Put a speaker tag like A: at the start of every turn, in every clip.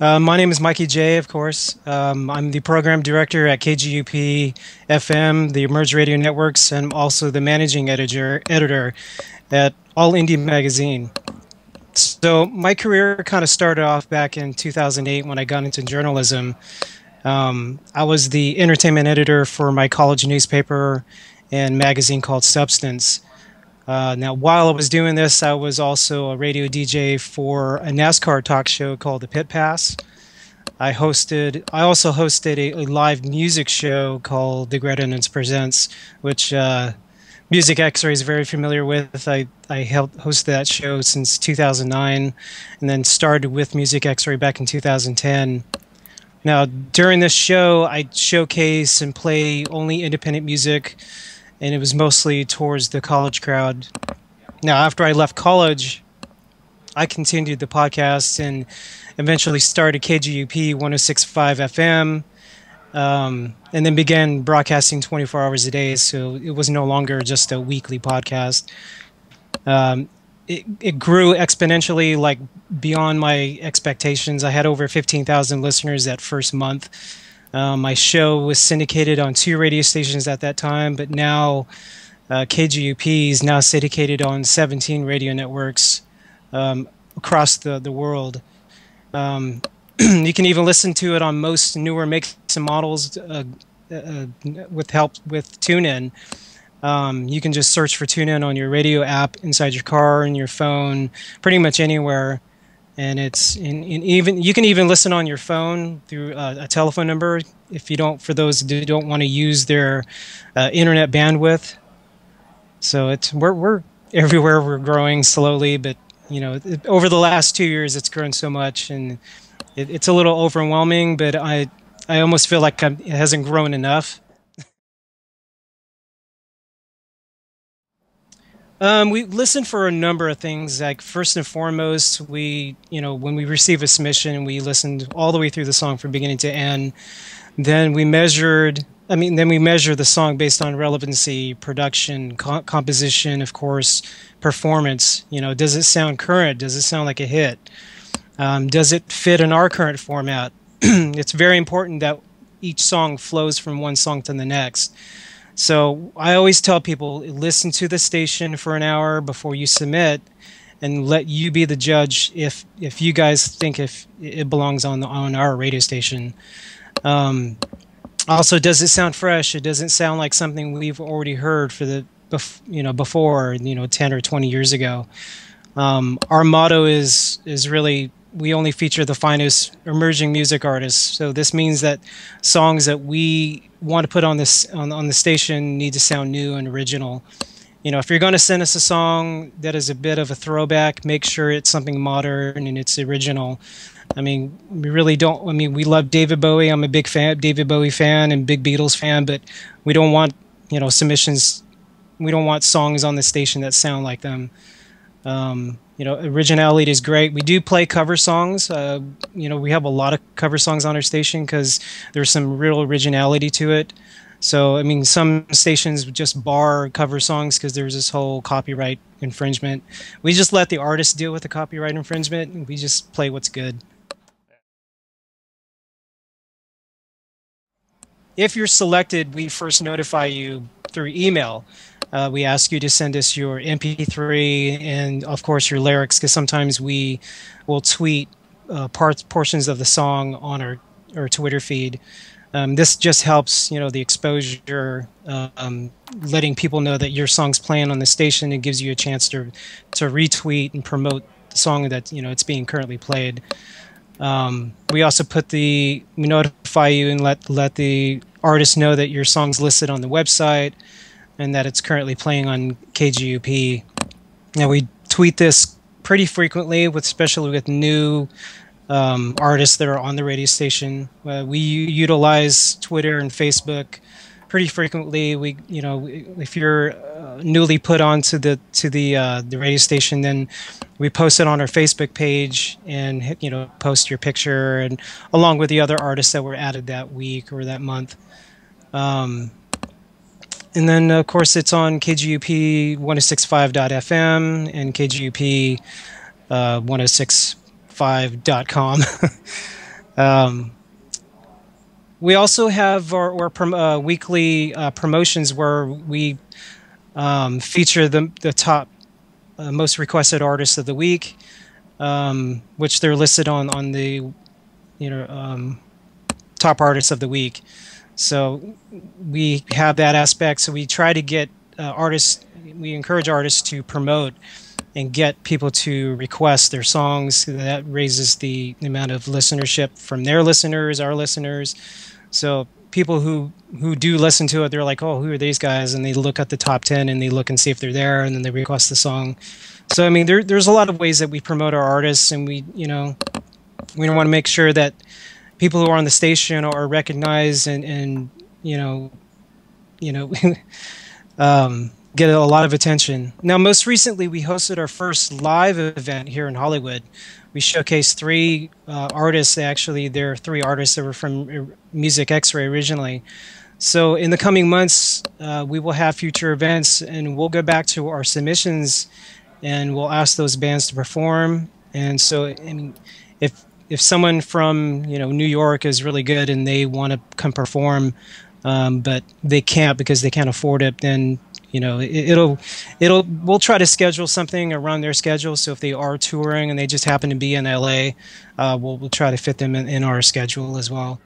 A: My name is Mikey Jayy, of course. I'm the program director at KGUP FM, the Emerge Radio Networks, and I'm also the managing editor at All Indie Magazine. So my career kind of started off back in 2008 when I got into journalism. I was the entertainment editor for my college newspaper and magazine called Substance. Now, while I was doing this, I was also a radio DJ for a NASCAR talk show called The Pit Pass. I also hosted a live music show called The Great Presents, which Music Xray is very familiar with. I helped host that show since 2009, and then started with Music Xray back in 2010. Now, during this show, I showcase and play only independent music, and it was mostly towards the college crowd. Now, after I left college, I continued the podcast and eventually started KGUP 106.5 FM, and then began broadcasting 24 hours a day, so it was no longer just a weekly podcast. It grew exponentially, like beyond my expectations. I had over 15,000 listeners that first month. My show was syndicated on 2 radio stations at that time, but now KGUP is now syndicated on 17 radio networks across the world. You can even listen to it on most newer makes and models with help with TuneIn. You can just search for TuneIn on your radio app inside your car and your phone, pretty much anywhere. And even you can even listen on your phone through a telephone number if you don't. For those who don't want to use their internet bandwidth. So we're everywhere. We're growing slowly, but over the last 2 years, it's grown so much, and it's a little overwhelming. But I almost feel like it hasn't grown enough. We listen for a number of things. Like first and foremost, when we receive a submission, we listened all the way through the song from beginning to end. Then we measure the song based on relevancy, production, composition, of course, performance. Does it sound current? Does it sound like a hit? Does it fit in our current format? It's very important that each song flows from one song to the next. So I always tell people, listen to the station for an hour before you submit, and let you be the judge if you guys think if it belongs on our radio station. Also, does it sound fresh? It doesn't sound like something we've already heard before 10 or 20 years ago. Our motto is really, we only feature the finest emerging music artists. So this means that songs that we want to put on the station need to sound new and original. If you're going to send us a song that is a bit of a throwback, make sure it's something modern and it's original. We really don't. We love David Bowie. I'm a big David Bowie fan and big Beatles fan, but we don't want submissions. We don't want songs on the station that sound like them. Originality is great. We do play cover songs. We have a lot of cover songs on our station because there's some real originality to it. So, some stations just bar cover songs because there's this whole copyright infringement. We just let the artist deal with the copyright infringement, and we just play what's good. If you're selected, we first notify you through email. We ask you to send us your MP3 and, of course, your lyrics, because sometimes we will tweet portions of the song on our Twitter feed. This just helps, the exposure, letting people know that your song's playing on the station. It gives you a chance to retweet and promote the song that it's being currently played. We also we notify you and let the artist know that your song's listed on the website and that it's currently playing on KGUP. Now, we tweet this pretty frequently, especially with new artists that are on the radio station. We utilize Twitter and Facebook pretty frequently. If you're newly put onto the radio station, then we post it on our Facebook page and post your picture and along with the other artists that were added that week or that month. And then, of course, it's on KGUP 106.5.FM and KGUP 106.5.com. Um, we also have our weekly promotions where we feature the top most requested artists of the week, which they're listed on the top artists of the week. So we have that aspect. So we try to get artists. We encourage artists to promote and get people to request their songs. That raises the amount of listenership from their listeners, our listeners. So people who do listen to it, they're like, "Oh, who are these guys?" And they look at the top 10 and they look and see if they're there, and then they request the song. So I mean, there's a lot of ways that we promote our artists, and we want to make sure that people who are on the station are recognized and you know you know get a lot of attention. Now, most recently, we hosted our first live event here in Hollywood. We showcased three artists. Actually, there are three artists that were from Music Xray originally. So in the coming months, we will have future events, and we'll go back to our submissions, and we'll ask those bands to perform. And so, I mean, if someone from New York is really good and they want to come perform, but they can't because they can't afford it, then we'll try to schedule something around their schedule. So if they are touring and they just happen to be in LA, we'll try to fit them in our schedule as well.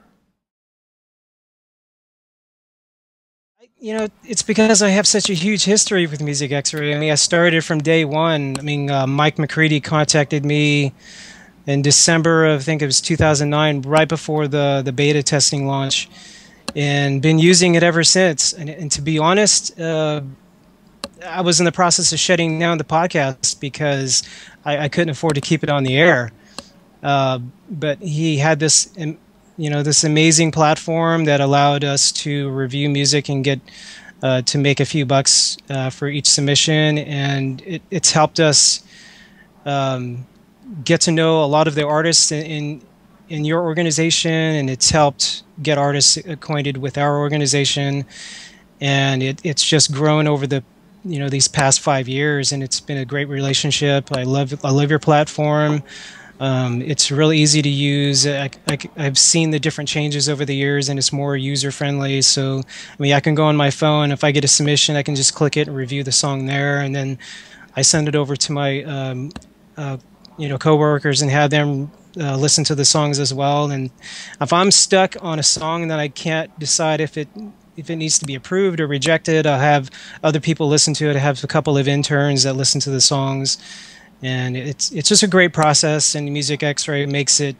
A: It's because I have such a huge history with Music X-Ray. I mean, I started from day one. I mean, Mike McCready contacted me in December of, I think it was 2009, right before the beta testing launch, and been using it ever since. And to be honest, I was in the process of shutting down the podcast because I couldn't afford to keep it on the air. But he had this amazing platform that allowed us to review music and get to make a few bucks for each submission, and it's helped us get to know a lot of the artists in your organization, and it's helped get artists acquainted with our organization, and it's just grown over these past 5 years, and it's been a great relationship. I love your platform. It's really easy to use. I've seen the different changes over the years, and it's more user friendly. So, I mean, I can go on my phone. If I get a submission, I can just click it and review the song there, and then I send it over to my coworkers and have them listen to the songs as well. And if I'm stuck on a song that I can't decide if it needs to be approved or rejected, I'll have other people listen to it. I have a couple of interns that listen to the songs. And it's just a great process, and Music X-Ray makes it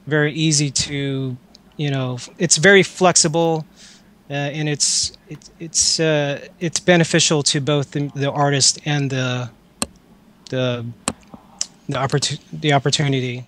A: very easy to, it's very flexible, and it's beneficial to both the artist and the opportunity.